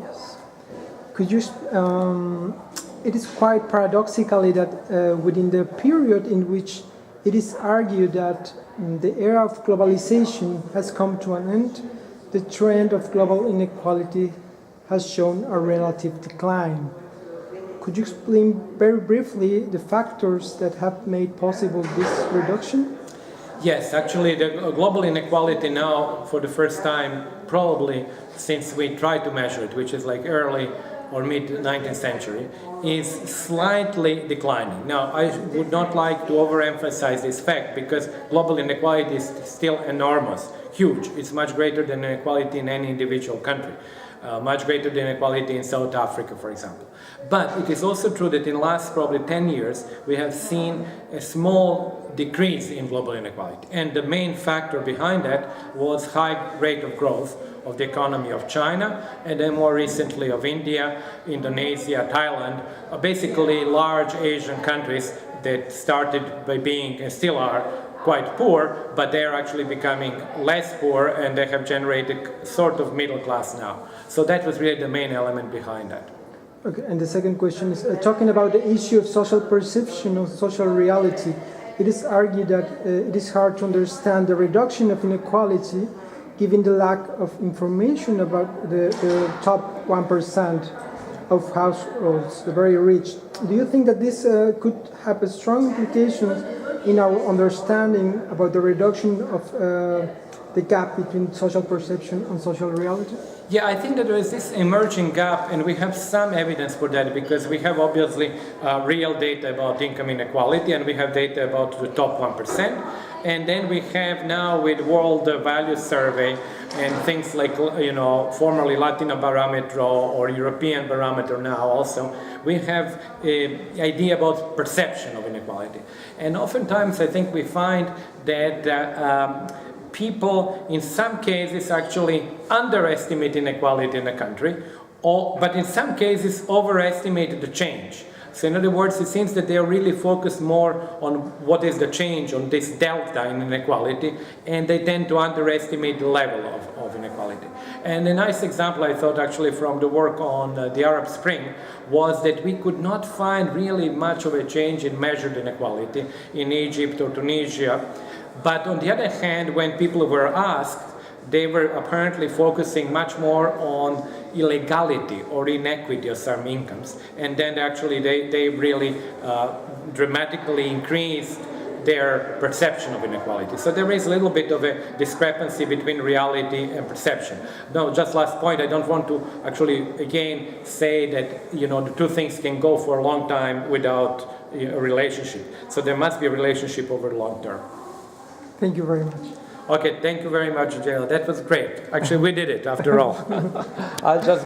Yes. Could you? It is quite paradoxically that within the period in which it is argued that the era of globalization has come to an end, the trend of global inequality has shown a relative decline. Could you explain very briefly the factors that have made possible this reduction? Yes, actually the global inequality now, for the first time, probably since we tried to measure it, which is like early or mid-19th century, is slightly declining. Now, I would not like to overemphasize this fact because global inequality is still enormous, huge. It's much greater than inequality in any individual country. Much greater than inequality in South Africa, for example. But it is also true that in the last probably 10 years, we have seen a small decrease in global inequality. And the main factor behind that was high rate of growth of the economy of China, and then more recently of India, Indonesia, Thailand, basically large Asian countries that started by being, and still are, quite poor, but they are actually becoming less poor and they have generated sort of middle class now. So that was really the main element behind that. Okay, and the second question is talking about the issue of social perception or social reality. It is argued that it is hard to understand the reduction of inequality given the lack of information about the top 1% of households, the very rich. Do you think that this could have a strong implications in our understanding about the reduction of the gap between social perception and social reality? Yeah, I think that there is this emerging gap, and we have some evidence for that because we have obviously real data about income inequality, and we have data about the top 1%. And then we have now with World Value Survey and things like, formerly Latino Barometer or European Barometer now also, we have an idea about perception of inequality. And oftentimes I think we find that people in some cases actually underestimate inequality in a country, but in some cases overestimate the change. So in other words, it seems that they are really focused more on what is the change, on this delta in inequality, and they tend to underestimate the level of inequality. And a nice example, I thought, actually from the work on the Arab Spring, was that we could not find really much of a change in measured inequality in Egypt or Tunisia. But on the other hand, when people were asked, they were apparently focusing much more on illegality or inequity of some incomes. And then actually they really dramatically increased their perception of inequality. So there is a little bit of a discrepancy between reality and perception. No, just last point, I don't want to actually again say that the two things can go for a long time without a relationship. So there must be a relationship over the long term. Thank you very much. Okay, thank you very much, Jael. That was great. Actually, we did it after all. I'll just